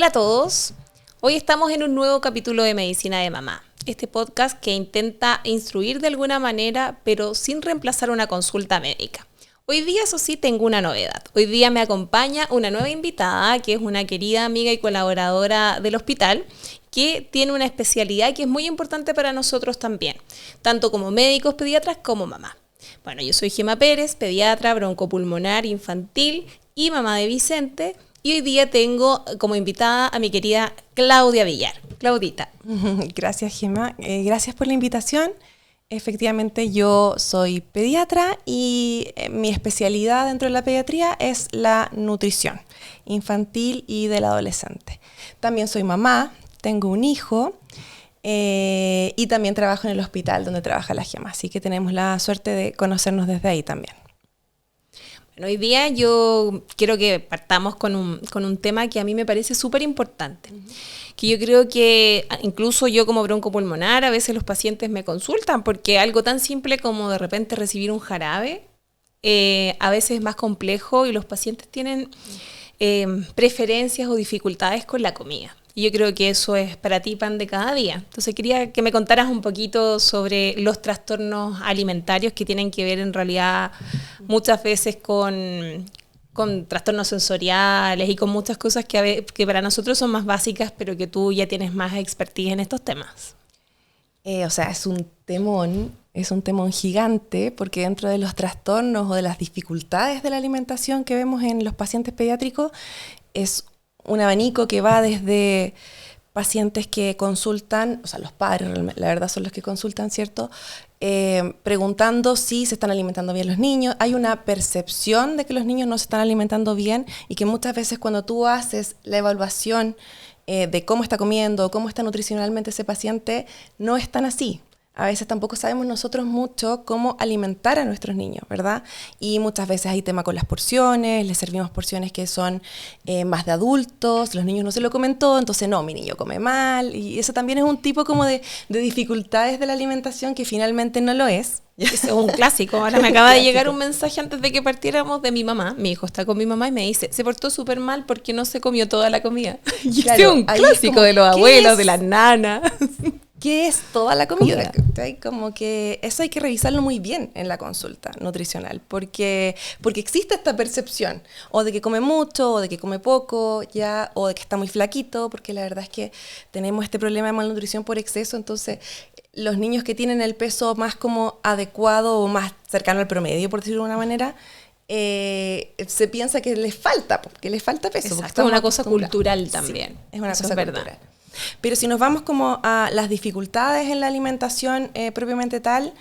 Hola a todos, hoy estamos en un nuevo capítulo de Medicina de Mamá, este podcast que intenta instruir de alguna manera, pero sin reemplazar una consulta médica. Hoy día, eso sí, tengo una novedad. Hoy día me acompaña una nueva invitada, que es una querida amiga y colaboradora del hospital, que tiene una especialidad que es muy importante para nosotros también, tanto como médicos, pediatras, como mamá. Bueno, yo soy Gemma Pérez, pediatra, broncopulmonar infantil y mamá de Vicente. Y hoy día tengo como invitada a mi querida Claudia Villar. Claudita. Gracias, Gemma. Gracias por la invitación. Efectivamente, yo soy pediatra y mi especialidad dentro de la pediatría es la nutrición infantil y del adolescente. También soy mamá, tengo un hijo y también trabajo en el hospital donde trabaja la Gemma. Así que tenemos la suerte de conocernos desde ahí también. Bueno, hoy día yo quiero que partamos con un tema que a mí me parece súper importante. Que yo creo que incluso yo como broncopulmonar a veces los pacientes me consultan porque algo tan simple como de repente recibir un jarabe a veces es más complejo y los pacientes tienen preferencias o dificultades con la comida. Y yo creo que eso es para ti pan de cada día. Entonces quería que me contaras un poquito sobre los trastornos alimentarios que tienen que ver en realidad muchas veces con trastornos sensoriales y con muchas cosas que para nosotros son más básicas, pero que tú ya tienes más expertise en estos temas. Es un temón gigante, porque dentro de los trastornos o de las dificultades de la alimentación que vemos en los pacientes pediátricos, es un abanico que va desde pacientes que consultan, o sea, los padres, la verdad son los que consultan, ¿cierto? Preguntando si se están alimentando bien los niños. Hay una percepción de que los niños no se están alimentando bien y que muchas veces cuando tú haces la evaluación de cómo está comiendo, cómo está nutricionalmente ese paciente, no es tan así. A veces tampoco sabemos nosotros mucho cómo alimentar a nuestros niños, ¿verdad? Y muchas veces hay tema con las porciones, les servimos porciones que son más de adultos, los niños no se lo comen todo, entonces no, mi niño come mal, y eso también es un tipo como de dificultades de la alimentación que finalmente no lo es. Eso es un clásico. Ahora me acaba de llegar un mensaje antes de que partiéramos de mi mamá. Mi hijo está con mi mamá y me dice, se portó súper mal porque no se comió toda la comida. Y claro, ese es un clásico de los abuelos, de las nanas. ¿Qué es toda la comida? Como que eso hay que revisarlo muy bien en la consulta nutricional, porque existe esta percepción, o de que come mucho, o de que come poco, ya, o de que está muy flaquito, porque la verdad es que tenemos este problema de malnutrición por exceso, entonces los niños que tienen el peso más como adecuado o más cercano al promedio, por decirlo de alguna manera, se piensa que les falta peso. Exacto, es una cosa cultural también. Sí, es una cosa cultural. Pero si nos vamos como a las dificultades en la alimentación propiamente tal,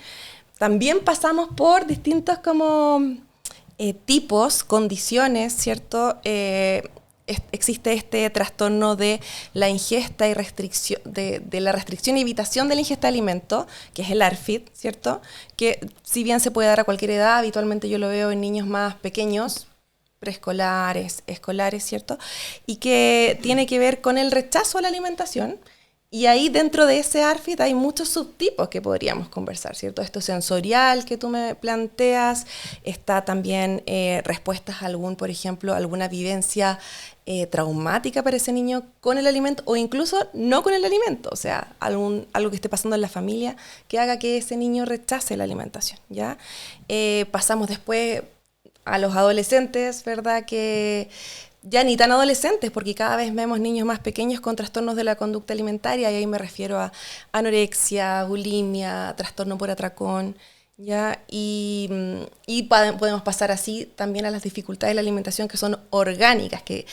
también pasamos por distintos como tipos, condiciones, ¿cierto? Existe este trastorno de la ingesta y restricción, de la restricción y evitación de la ingesta de alimentos, que es el ARFID, ¿cierto? Que si bien se puede dar a cualquier edad, habitualmente yo lo veo en niños más pequeños, preescolares, escolares, ¿cierto? Y que tiene que ver con el rechazo a la alimentación. Y ahí dentro de ese ARFID hay muchos subtipos que podríamos conversar, ¿cierto? Esto sensorial que tú me planteas, está también respuestas a por ejemplo, alguna vivencia traumática para ese niño con el alimento o incluso no con el alimento, o sea, algo que esté pasando en la familia que haga que ese niño rechace la alimentación, ¿ya? Pasamos después a los adolescentes, ¿verdad? Que ya ni tan adolescentes, porque cada vez vemos niños más pequeños con trastornos de la conducta alimentaria, y ahí me refiero a anorexia, bulimia, trastorno por atracón, ¿ya? Y podemos pasar así también a las dificultades de la alimentación que son orgánicas, que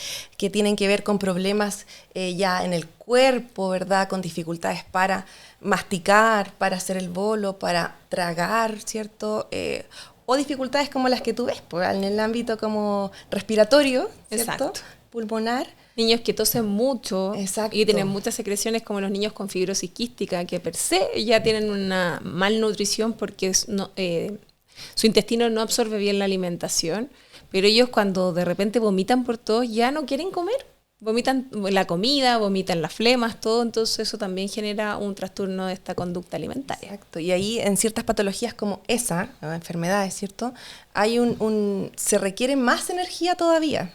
tienen que ver con problemas ya en el cuerpo, ¿verdad? Con dificultades para masticar, para hacer el bolo, para tragar, ¿cierto? O dificultades como las que tú ves, pues, en el ámbito como respiratorio, ¿cierto? Exacto. Pulmonar. Niños que tosen mucho. Exacto. Y tienen muchas secreciones, como los niños con fibrosis quística, que per se ya tienen una malnutrición porque su intestino no absorbe bien la alimentación, pero ellos cuando de repente vomitan por todos ya no quieren comer. Vomitan la comida, vomitan las flemas, todo, entonces eso también genera un trastorno de esta conducta alimentaria. Exacto, y ahí en ciertas patologías como esa, enfermedades, ¿cierto? Hay se requiere más energía todavía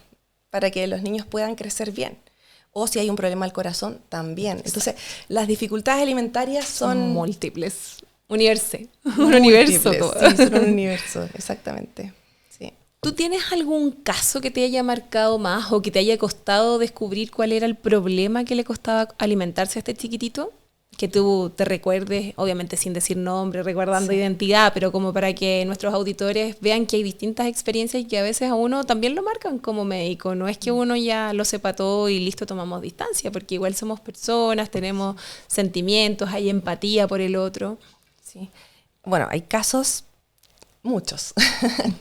para que los niños puedan crecer bien. O si hay un problema al corazón, también. Entonces, las dificultades alimentarias son múltiples. Un universo. Sí, son un universo, exactamente. Sí. ¿Tú tienes algún caso que te haya marcado más o que te haya costado descubrir cuál era el problema que le costaba alimentarse a este chiquitito? Que tú te recuerdes, obviamente sin decir nombre, recordando identidad, pero como para que nuestros auditores vean que hay distintas experiencias y que a veces a uno también lo marcan como médico. No es que uno ya lo sepa todo y listo, tomamos distancia, porque igual somos personas, tenemos sentimientos, hay empatía por el otro. Sí. Bueno, hay casos, muchos,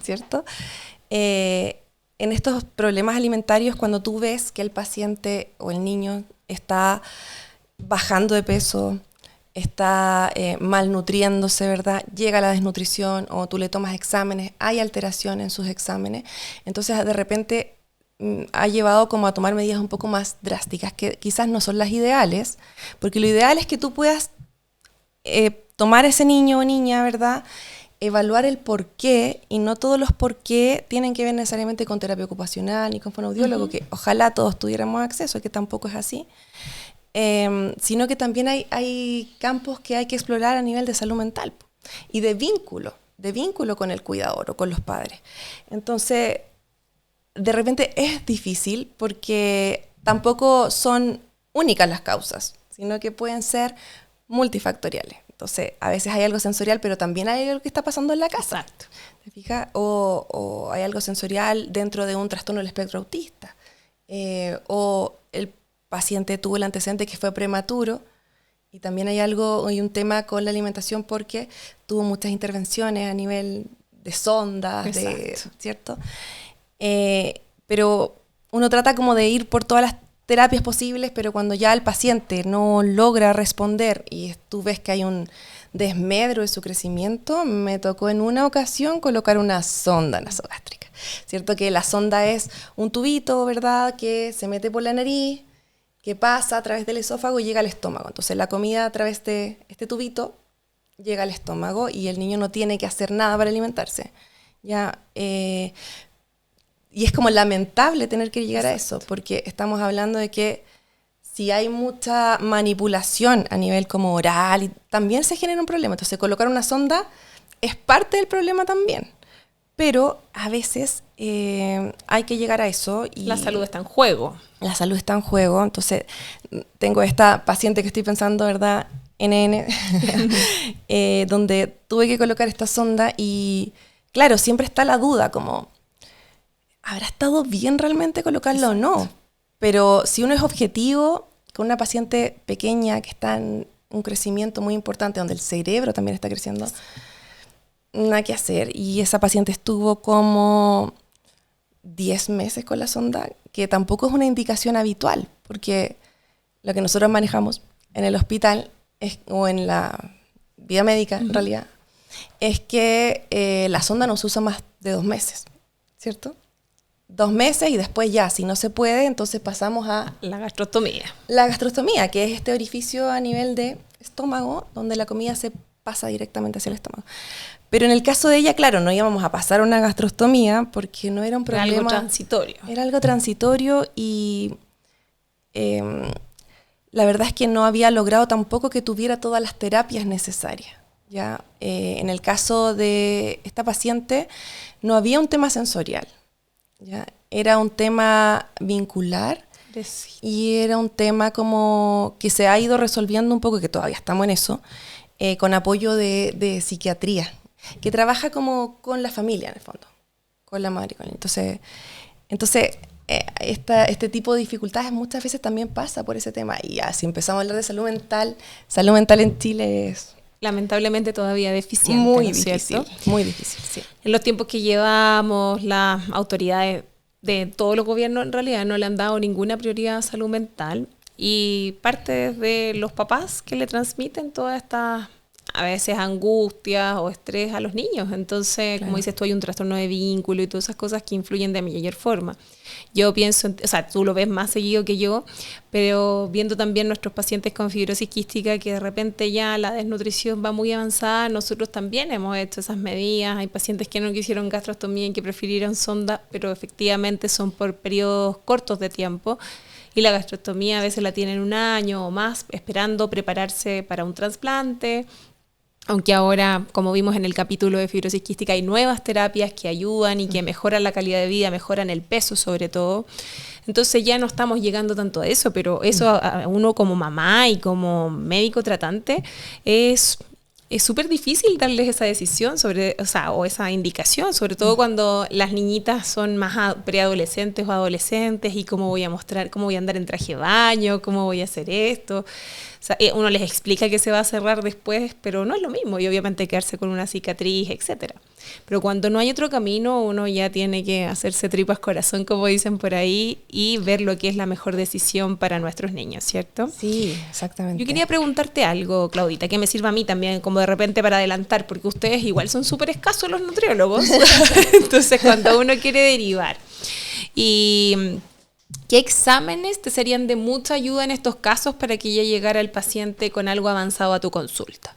¿cierto? En estos problemas alimentarios, cuando tú ves que el paciente o el niño está bajando de peso, está malnutriéndose, ¿verdad? Llega la desnutrición o tú le tomas exámenes, hay alteración en sus exámenes, entonces de repente ha llevado como a tomar medidas un poco más drásticas, que quizás no son las ideales, porque lo ideal es que tú puedas tomar a ese niño o niña, ¿verdad?, evaluar el por qué, y no todos los por qué tienen que ver necesariamente con terapia ocupacional ni con fonoaudiólogo, que ojalá todos tuviéramos acceso, que tampoco es así, sino que también hay campos que hay que explorar a nivel de salud mental y de vínculo con el cuidador o con los padres. Entonces, de repente es difícil porque tampoco son únicas las causas, sino que pueden ser multifactoriales. Entonces, a veces hay algo sensorial, pero también hay algo que está pasando en la casa. Exacto. ¿Te fijas? O hay algo sensorial dentro de un trastorno del espectro autista. O el paciente tuvo el antecedente que fue prematuro, y también hay un tema con la alimentación porque tuvo muchas intervenciones a nivel de sondas, ¿cierto? Pero uno trata como de ir por todas las terapias posibles, pero cuando ya el paciente no logra responder y tú ves que hay un desmedro de su crecimiento, me tocó en una ocasión colocar una sonda nasogástrica, ¿cierto? Que la sonda es un tubito, ¿verdad?, que se mete por la nariz, que pasa a través del esófago y llega al estómago. Entonces la comida a través de este tubito llega al estómago y el niño no tiene que hacer nada para alimentarse. ¿Ya? Y es como lamentable tener que llegar a eso, porque estamos hablando de que si hay mucha manipulación a nivel como oral, también se genera un problema. Entonces colocar una sonda es parte del problema también. Pero a veces hay que llegar a eso. Y la salud está en juego. La salud está en juego. Entonces tengo esta paciente que estoy pensando, ¿verdad?, NN, donde tuve que colocar esta sonda y claro, siempre está la duda como, ¿habrá estado bien realmente colocarlo o no? Pero si uno es objetivo con una paciente pequeña que está en un crecimiento muy importante, donde el cerebro también está creciendo, nada que hacer. Y esa paciente estuvo como 10 meses con la sonda, que tampoco es una indicación habitual, porque lo que nosotros manejamos en el hospital o en la vida médica, en realidad, es que la sonda no se usa más de 2 meses, ¿cierto? 2 meses y después ya, si no se puede, entonces pasamos a la gastrostomía. La gastrostomía, que es este orificio a nivel de estómago, donde la comida se pasa directamente hacia el estómago. Pero en el caso de ella, claro, no íbamos a pasar una gastrostomía porque no era un problema. Era algo transitorio. Era algo transitorio y la verdad es que no había logrado tampoco que tuviera todas las terapias necesarias. ¿Ya? En el caso de esta paciente no había un tema sensorial, ¿ya? Era un tema vincular y era un tema como que se ha ido resolviendo un poco, que todavía estamos en eso, con apoyo de psiquiatría, que trabaja como con la familia en el fondo, con la madre. Entonces este tipo de dificultades muchas veces también pasa por ese tema. Y ya, si empezamos a hablar de salud mental en Chile es lamentablemente todavía deficiente. Muy ¿no es difícil, cierto? muy difícil, sí. En los tiempos que llevamos, las autoridades de todos los gobiernos en realidad no le han dado ninguna prioridad a salud mental, y parte de los papás que le transmiten todas estas, a veces, angustias o estrés a los niños. Entonces, como dices tú, hay un trastorno de vínculo y todas esas cosas que influyen de mayor forma. Yo pienso, o sea, tú lo ves más seguido que yo, pero viendo también nuestros pacientes con fibrosis quística, que de repente ya la desnutrición va muy avanzada, nosotros también hemos hecho esas medidas. Hay pacientes que no quisieron gastrostomía y que prefirieron sonda, pero efectivamente son por periodos cortos de tiempo. y la gastrostomía a veces la tienen 1 año o más esperando prepararse para un trasplante. Aunque ahora, como vimos en el capítulo de fibrosis quística, hay nuevas terapias que ayudan y que mejoran la calidad de vida, mejoran el peso sobre todo. Entonces ya no estamos llegando tanto a eso, pero eso a uno como mamá y como médico tratante es súper difícil darles esa decisión o esa indicación, sobre todo cuando las niñitas son más preadolescentes o adolescentes y cómo voy a andar en traje de baño, cómo voy a hacer esto. O sea, uno les explica que se va a cerrar después, pero no es lo mismo y obviamente quedarse con una cicatriz, etcétera. Pero cuando no hay otro camino, uno ya tiene que hacerse tripas corazón, como dicen por ahí, y ver lo que es la mejor decisión para nuestros niños, ¿cierto? Sí, exactamente. Yo quería preguntarte algo, Claudita, que me sirva a mí también, como de repente para adelantar, porque ustedes igual son súper escasos los nutriólogos. Entonces, cuando uno quiere derivar. Y ¿qué exámenes te serían de mucha ayuda en estos casos para que ya llegara el paciente con algo avanzado a tu consulta?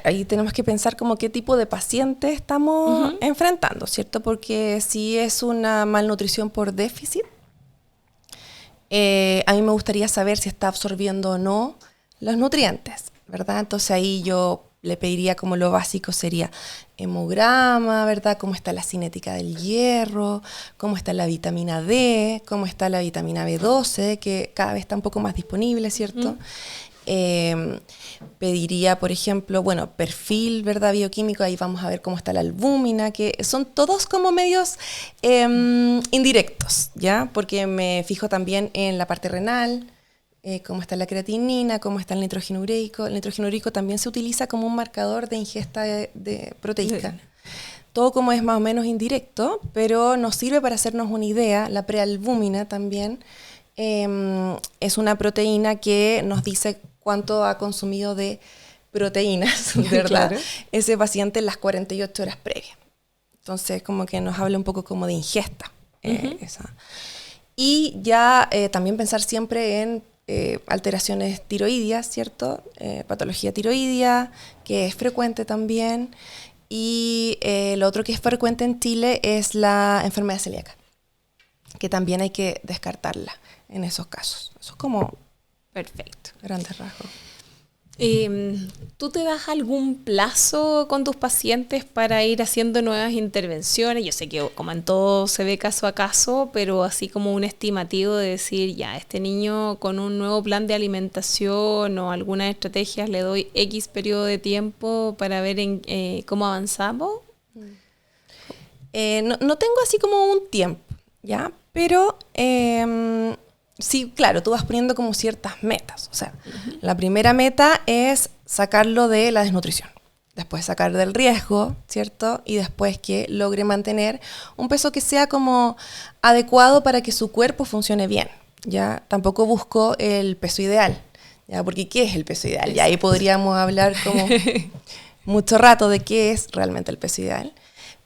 Ahí tenemos que pensar como qué tipo de paciente estamos enfrentando, ¿cierto? Porque si es una malnutrición por déficit, a mí me gustaría saber si está absorbiendo o no los nutrientes, ¿verdad? Entonces ahí yo le pediría como lo básico sería hemograma, ¿verdad? Cómo está la cinética del hierro, cómo está la vitamina D, cómo está la vitamina B12, que cada vez está un poco más disponible, ¿cierto? Pediría, por ejemplo, bueno, perfil, ¿verdad? Bioquímico, ahí vamos a ver cómo está la albúmina, que son todos como medios indirectos, ¿ya? Porque me fijo también en la parte renal, cómo está la creatinina, cómo está el nitrógeno ureico. El nitrógeno ureico también se utiliza como un marcador de ingesta de proteica. Sí. Todo como es más o menos indirecto, pero nos sirve para hacernos una idea. La prealbúmina también es una proteína que nos dice cuánto ha consumido de proteínas, ¿verdad? Claro. Ese paciente en las 48 horas previas. Entonces, como que nos habla un poco como de ingesta. Esa. Y ya también pensar siempre en alteraciones tiroideas, ¿cierto? Patología tiroidea, que es frecuente también. Y lo otro que es frecuente en Chile es la enfermedad celíaca, que también hay que descartarla en esos casos. Eso es como perfecto, grandes rasgos. ¿Tú te das algún plazo con tus pacientes para ir haciendo nuevas intervenciones? Yo sé que como en todo se ve caso a caso, pero así como un estimativo de decir, ya, este niño con un nuevo plan de alimentación o algunas estrategias le doy X periodo de tiempo para ver cómo avanzamos. No tengo así como un tiempo, ¿ya? Pero sí, claro, tú vas poniendo como ciertas metas. O sea, la primera meta es sacarlo de la desnutrición. Después sacar del riesgo, ¿cierto? Y después que logre mantener un peso que sea como adecuado para que su cuerpo funcione bien, ¿ya? Tampoco busco el peso ideal, ¿ya? Porque ¿qué es el peso ideal? Y ahí podríamos hablar como mucho rato de qué es realmente el peso ideal.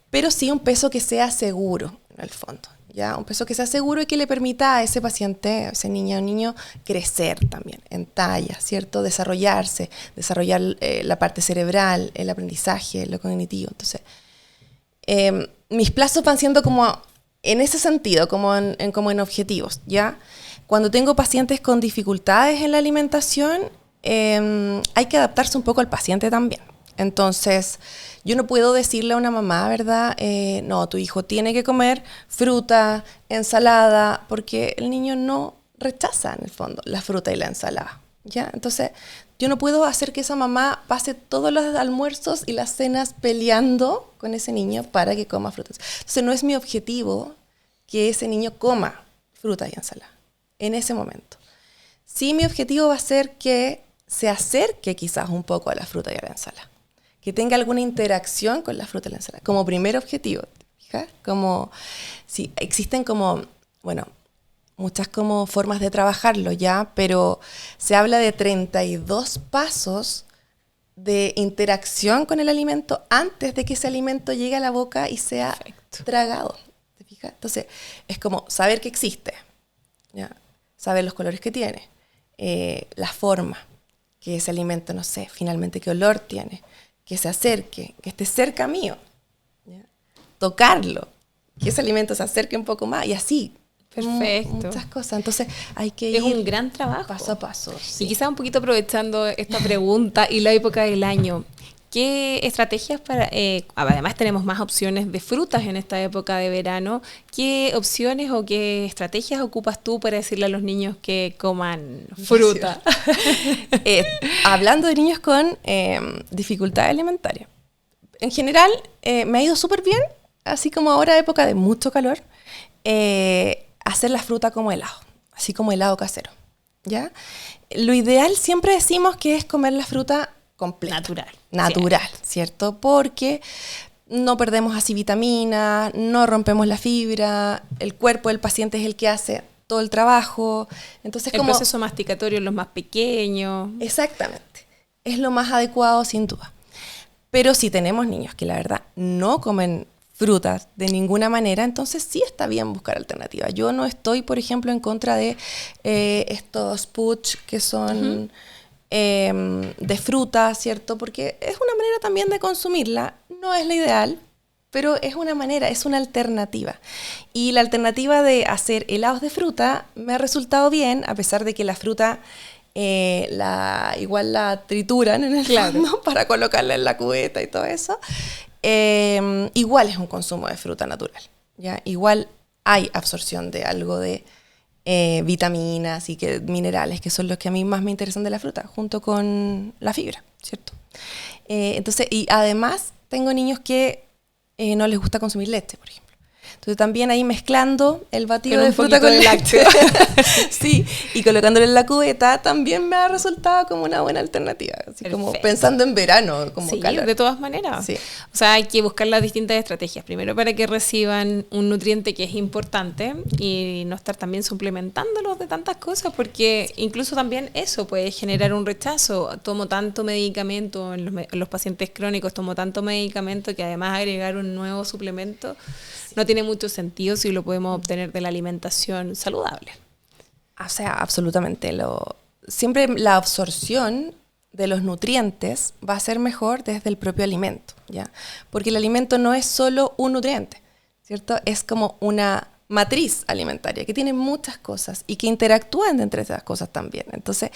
Pero sí un peso que sea seguro, en el fondo. ¿Ya? Un peso que sea seguro y que le permita a ese paciente, a ese niña o niño, crecer también en talla, ¿cierto? Desarrollarse, desarrollar la parte cerebral, el aprendizaje, lo cognitivo. Entonces, mis plazos van siendo como en ese sentido, como en objetivos, ¿ya? Cuando tengo pacientes con dificultades en la alimentación, hay que adaptarse un poco al paciente también. Entonces, yo no puedo decirle a una mamá, ¿verdad? No, tu hijo tiene que comer fruta, ensalada, porque el niño no rechaza, en el fondo, la fruta y la ensalada, ¿ya? Entonces, yo no puedo hacer que esa mamá pase todos los almuerzos y las cenas peleando con ese niño para que coma frutas. Entonces, no es mi objetivo que ese niño coma fruta y ensalada en ese momento. Sí, mi objetivo va a ser que se acerque quizás un poco a la fruta y a la ensalada. Que tenga alguna interacción con la fruta y la ensalada, como primer objetivo, ¿fijas? Como, sí, existen como, bueno, muchas como formas de trabajarlo ya, pero se habla de 32 pasos de interacción con el alimento antes de que ese alimento llegue a la boca y sea tragado, ¿te fijas? Entonces, es como saber que existe, ¿ya? Saber los colores que tiene, la forma, que ese alimento, no sé, finalmente qué olor tiene, que se acerque, que esté cerca mío, ¿ya? Tocarlo, que ese alimento se acerque un poco más y así. Perfecto. Muchas cosas. Entonces hay que ir... Es un gran trabajo. Paso a paso. Sí. Y quizás un poquito aprovechando esta pregunta y la época del año, ¿qué estrategias para... además tenemos más opciones de frutas en esta época de verano. ¿Qué opciones o qué estrategias ocupas tú para decirle a los niños que coman fruta? Hablando de niños con dificultades alimentarias. En general, me ha ido súper bien, así como ahora época de mucho calor, hacer la fruta como helado, así como helado casero, ¿ya? Lo ideal siempre decimos que es comer la fruta completa. Natural, ¿cierto? Porque no perdemos así vitaminas, no rompemos la fibra, el cuerpo del paciente es el que hace todo el trabajo. Entonces, el proceso masticatorio en los más pequeños. Exactamente, es lo más adecuado sin duda. Pero si tenemos niños que la verdad no comen frutas de ninguna manera, entonces sí está bien buscar alternativas. Yo no estoy, por ejemplo, en contra de estos puch que son de fruta, ¿cierto? Porque es una manera también de consumirla. No es la ideal, pero es una manera, es una alternativa. Y la alternativa de hacer helados de fruta me ha resultado bien, a pesar de que la fruta... igual la trituran en el fondo para colocarla en la cubeta y todo eso. Igual es un consumo de fruta natural, ¿ya? Igual hay absorción de algo de vitaminas y minerales, que son los que a mí más me interesan de la fruta, junto con la fibra, ¿cierto? Entonces, y además tengo niños que no les gusta consumir leche, por ejemplo. Entonces también ahí mezclando el batido de fruta con leche. Sí, y colocándolo en la cubeta también me ha resultado como una buena alternativa. Así como pensando en verano, como sí, calor. De todas maneras. Sí. O sea, hay que buscar las distintas estrategias. Primero para que reciban un nutriente que es importante y no estar también suplementándolos de tantas cosas, porque incluso también eso puede generar un rechazo. Tomo tanto medicamento en los pacientes crónicos, tomo tanto medicamento que además agregar un nuevo suplemento no tiene mucho sentido si lo podemos obtener de la alimentación saludable. O sea, absolutamente. Siempre la absorción de los nutrientes va a ser mejor desde el propio alimento, ¿ya? Porque el alimento no es solo un nutriente, ¿cierto? Es como una matriz alimentaria que tiene muchas cosas y que interactúan entre esas cosas también. Entonces,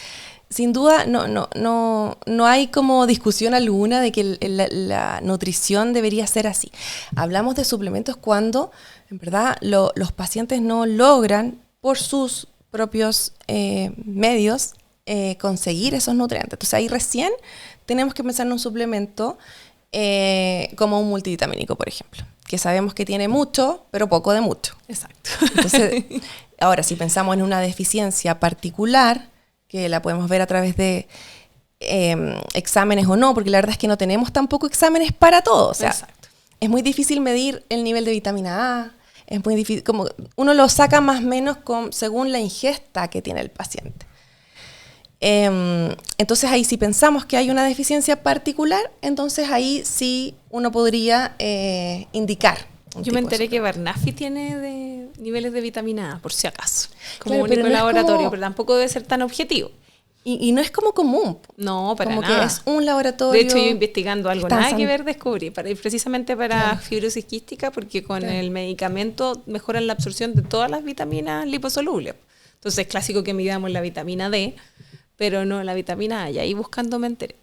sin duda, no hay como discusión alguna de que la nutrición debería ser así. Hablamos de suplementos cuando, en verdad, los pacientes no logran, por sus propios medios, conseguir esos nutrientes. Entonces, ahí recién tenemos que pensar en un suplemento como un multivitamínico, por ejemplo, que sabemos que tiene mucho, pero poco de mucho. Exacto. Entonces, ahora, si pensamos en una deficiencia particular, que la podemos ver a través de exámenes o no, porque la verdad es que no tenemos tampoco exámenes para todo. O sea, exacto. Es muy difícil medir el nivel de vitamina A, es muy difícil, como uno lo saca más o menos según la ingesta que tiene el paciente. Entonces ahí si pensamos que hay una deficiencia particular, entonces ahí sí uno podría indicar. Yo me enteré que Barnafi tiene de niveles de vitamina A, por si acaso, como claro, único laboratorio, pero tampoco debe ser tan objetivo. Y no es como común. No, para como nada. Que es un laboratorio. De hecho, yo investigando algo nada que ver descubrí, precisamente para fibrosis quística, porque con el medicamento mejoran la absorción de todas las vitaminas liposolubles. Entonces es clásico que midamos la vitamina D, pero no la vitamina A, y ahí buscando me enteré.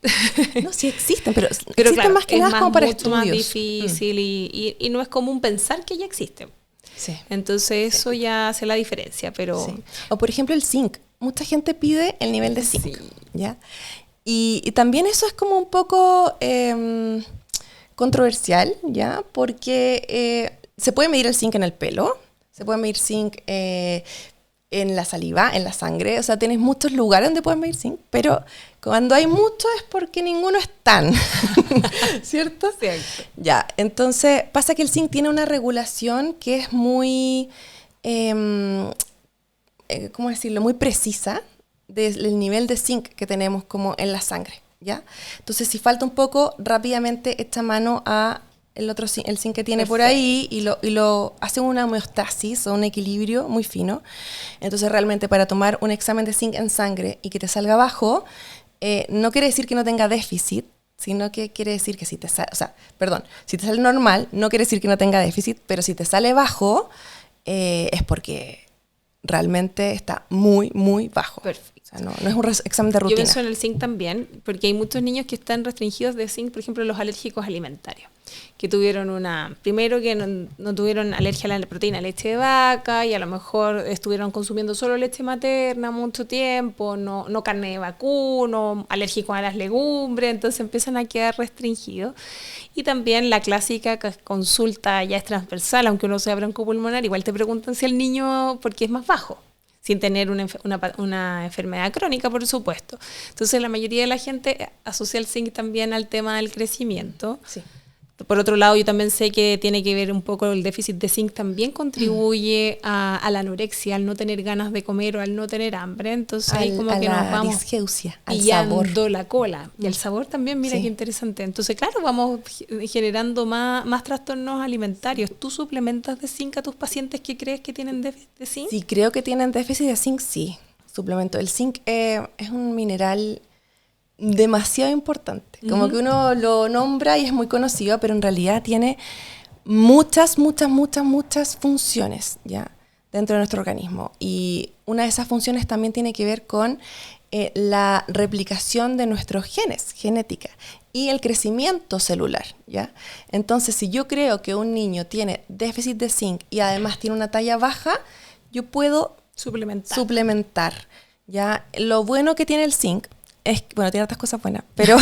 No, sí existen, pero existen claro, más que nada como para estudios. Es más difícil y no es común pensar que ya existen. Sí. Entonces eso ya hace la diferencia, pero... Sí. O por ejemplo el zinc. Mucha gente pide el nivel de zinc, ¿ya? Y también eso es como un poco controversial, ¿ya? Porque se puede medir el zinc en el pelo, se puede medir zinc en la saliva, en la sangre, o sea, tienes muchos lugares donde puedes medir zinc, pero cuando hay mucho es porque ninguno es tan, ¿cierto? Cierto. Ya, entonces pasa que el zinc tiene una regulación que es muy, ¿cómo decirlo?, muy precisa del nivel de zinc que tenemos como en la sangre, ¿ya? Entonces, si falta un poco, rápidamente echa mano a el zinc que tiene por ahí y lo hace una homeostasis o un equilibrio muy fino. Entonces realmente para tomar un examen de zinc en sangre y que te salga bajo, no quiere decir que no tenga déficit, sino que quiere decir que si te sale, si te sale normal, no quiere decir que no tenga déficit, pero si te sale bajo, es porque realmente está muy, muy bajo. Perfecto. O sea, no es un examen de rutina. Yo pienso en el zinc también, porque hay muchos niños que están restringidos de zinc, por ejemplo, los alérgicos alimentarios, que tuvieron primero que no tuvieron alergia a la proteína leche de vaca y a lo mejor estuvieron consumiendo solo leche materna mucho tiempo, no carne de vacuno, alérgicos a las legumbres, entonces empiezan a quedar restringidos. Y también la clásica consulta ya es transversal, aunque uno sea broncopulmonar, igual te preguntan si el niño, porque es más bajo, sin tener una enfermedad crónica, por supuesto. Entonces, la mayoría de la gente asocia el zinc también al tema del crecimiento. Sí. Por otro lado, yo también sé que tiene que ver un poco el déficit de zinc, también contribuye a la anorexia, al no tener ganas de comer o al no tener hambre. Entonces, ahí como que nos vamos disgeusia, al pillando sabor. la cola. Y el sabor también, mira qué interesante. Entonces, claro, vamos generando más trastornos alimentarios. ¿Tú suplementas de zinc a tus pacientes que crees que tienen déficit de zinc? Sí, creo que tienen déficit de zinc, sí. Suplemento. El zinc es un mineral demasiado importante. Como que uno lo nombra y es muy conocido, pero en realidad tiene muchas funciones, ¿ya?, dentro de nuestro organismo. Y una de esas funciones también tiene que ver con la replicación de nuestros genes, genética, y el crecimiento celular, ¿ya? Entonces, si yo creo que un niño tiene déficit de zinc y además tiene una talla baja, yo puedo suplementar, ¿ya? Lo bueno que tiene el zinc es, bueno, tiene otras cosas buenas, pero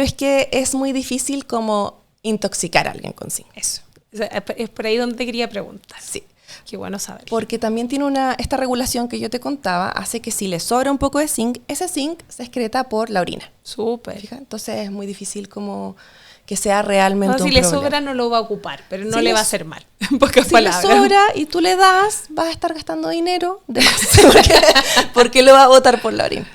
es que es muy difícil como intoxicar a alguien con zinc. Eso. Es por ahí donde te quería preguntar. Sí. Qué bueno saber. Porque también tiene esta regulación que yo te contaba, hace que si le sobra un poco de zinc, ese zinc se excreta por la orina. Súper. ¿Fija? Entonces es muy difícil como que sea realmente un problema. Si le sobra no lo va a ocupar, pero no si le va a hacer mal. En pocas palabras. Si le sobra y tú le das, vas a estar gastando dinero de más. porque lo va a botar por la orina.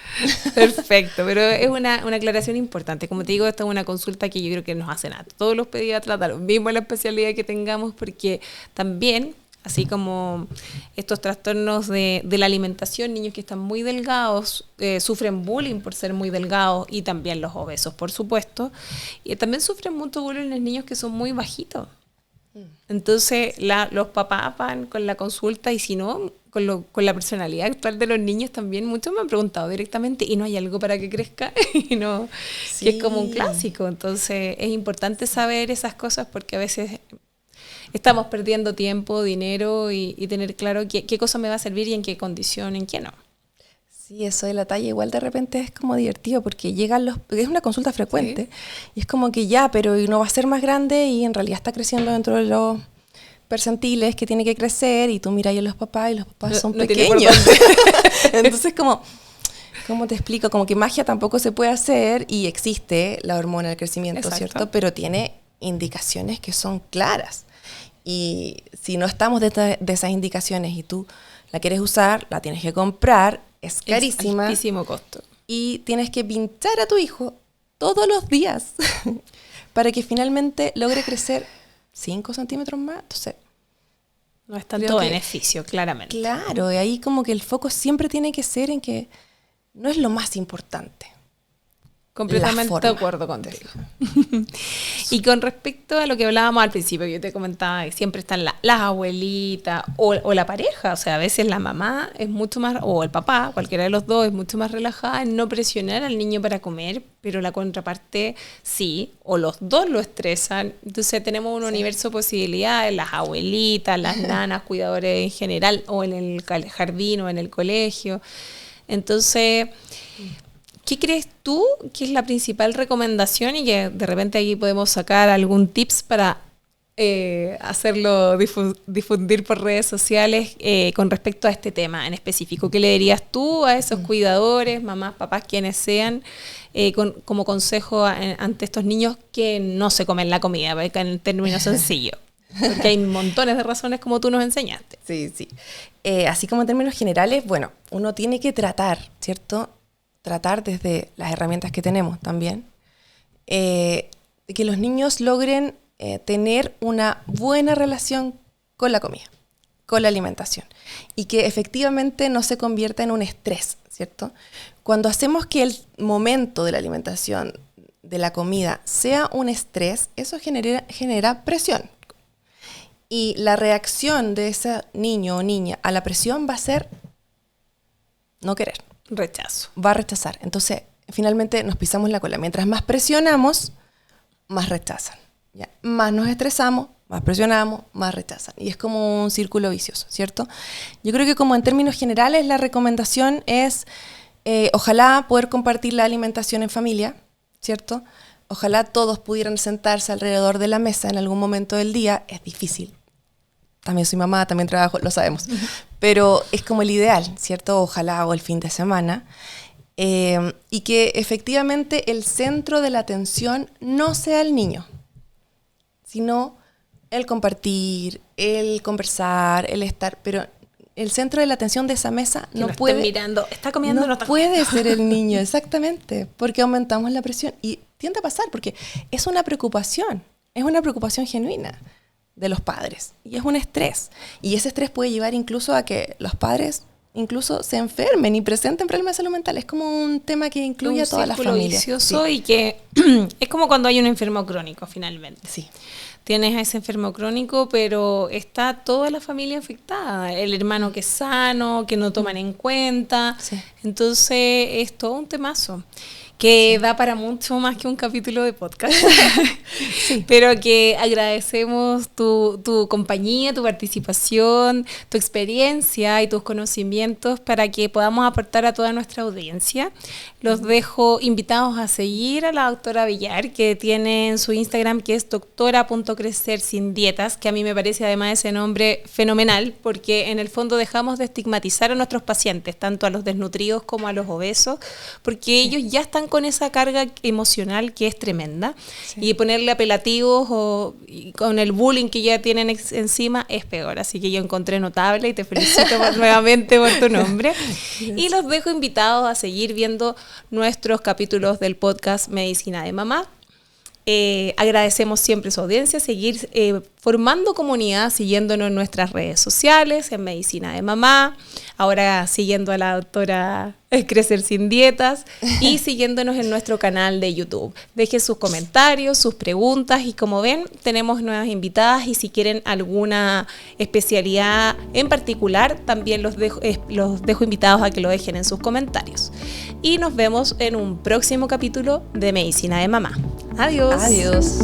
Perfecto, pero es una aclaración importante. Como te digo, esta es una consulta que yo creo que nos hacen a todos los pediatras, da lo mismo la especialidad que tengamos, porque también, así como estos trastornos de la alimentación, niños que están muy delgados sufren bullying por ser muy delgados, y también los obesos, por supuesto. Y también sufren mucho bullying los niños que son muy bajitos. Entonces los papás van con la consulta, y si no, con la personalidad actual de los niños también, muchos me han preguntado directamente, ¿y no hay algo para que crezca? Y no, sí. Que es como un clásico. Entonces es importante saber esas cosas, porque a veces estamos perdiendo tiempo, dinero, y tener claro qué cosa me va a servir y en qué condición, en qué no. Sí, eso de la talla igual de repente es como divertido, porque es una consulta frecuente, sí. Y es como que ya, pero no va a ser más grande y en realidad está creciendo dentro de los percentiles que tiene que crecer, y tú miras a los papás y los papás son pequeños. Entonces ¿cómo te explico? Como que magia tampoco se puede hacer, y existe la hormona del crecimiento, exacto, ¿cierto? Pero tiene indicaciones que son claras. Y si no estamos de esas indicaciones y tú la quieres usar, la tienes que comprar, es carísima. Es altísimo costo. Y tienes que pinchar a tu hijo todos los días para que finalmente logre crecer 5 centímetros más. Entonces, no es tanto beneficio, claramente. Claro, y ahí como que el foco siempre tiene que ser en que no es lo más importante. Completamente de acuerdo contigo. Y con respecto a lo que hablábamos al principio, yo te comentaba que siempre están las abuelitas o la pareja. O sea, a veces la mamá es mucho más, o el papá, cualquiera de los dos, es mucho más relajada en no presionar al niño para comer, pero la contraparte sí, o los dos lo estresan. Entonces tenemos un universo de posibilidades, las abuelitas, las nanas, cuidadores en general, o en el jardín o en el colegio. Entonces, ¿qué crees tú que es la principal recomendación, y que de repente aquí podemos sacar algún tips para hacerlo difundir por redes sociales con respecto a este tema en específico? ¿Qué le dirías tú a esos cuidadores, mamás, papás, quienes sean, como consejo ante estos niños que no se comen la comida, en términos sencillos? Porque hay montones de razones, como tú nos enseñaste. Sí, sí. Así como en términos generales, bueno, uno tiene que tratar, ¿cierto?, tratar desde las herramientas que tenemos también, de que los niños logren tener una buena relación con la comida, con la alimentación, y que efectivamente no se convierta en un estrés, ¿cierto? Cuando hacemos que el momento de la alimentación, de la comida, sea un estrés, eso genera presión. Y la reacción de ese niño o niña a la presión va a ser no querer. Rechazo. Va a rechazar. Entonces, finalmente nos pisamos la cola. Mientras más presionamos, más rechazan. ¿Ya? Más nos estresamos, más presionamos, más rechazan. Y es como un círculo vicioso, ¿cierto? Yo creo que como en términos generales la recomendación es ojalá poder compartir la alimentación en familia, ¿cierto? Ojalá todos pudieran sentarse alrededor de la mesa en algún momento del día. Es difícil. También soy mamá, también trabajo, lo sabemos. Pero es como el ideal, ¿cierto? Ojalá o el fin de semana. Y que efectivamente el centro de la atención no sea el niño, sino el compartir, el conversar, el estar. Pero el centro de la atención de esa mesa que no lo puede... estén mirando, está comiendo, no está puede comiendo. ser el niño, exactamente, porque aumentamos la presión. Y tiende a pasar porque es una preocupación genuina de los padres. Y es un estrés. Y ese estrés puede llevar incluso a que los padres incluso se enfermen y presenten problemas de salud mental. Es como un tema que incluye a todas las familias. Vicioso, sí. Y que es como cuando hay un enfermo crónico, finalmente. Sí. Tienes a ese enfermo crónico, pero está toda la familia afectada. El hermano que es sano, que no toman en cuenta. Sí. Entonces, es todo un temazo que da para mucho más que un capítulo de podcast. Sí. Pero que agradecemos tu compañía, tu participación, tu experiencia y tus conocimientos para que podamos aportar a toda nuestra audiencia. Los dejo invitados a seguir a la doctora Villar, que tiene en su Instagram, que es doctora.crecerSinDietas, que a mí me parece además ese nombre fenomenal, porque en el fondo dejamos de estigmatizar a nuestros pacientes, tanto a los desnutridos como a los obesos, porque ellos ya están con esa carga emocional que es tremenda, y ponerle apelativos con el bullying que ya tienen encima es peor. Así que yo encontré notable y te felicito nuevamente por tu nombre. Y los dejo invitados a seguir viendo nuestros capítulos del podcast Medicina de Mamá. Agradecemos siempre su audiencia, seguir formando comunidad, siguiéndonos en nuestras redes sociales, en Medicina de Mamá, ahora siguiendo a la doctora Crecer Sin Dietas y siguiéndonos en nuestro canal de YouTube. Dejen sus comentarios, sus preguntas y como ven, tenemos nuevas invitadas y si quieren alguna especialidad en particular, también los dejo invitados a que lo dejen en sus comentarios. Y nos vemos en un próximo capítulo de Medicina de Mamá. Adiós. Adiós.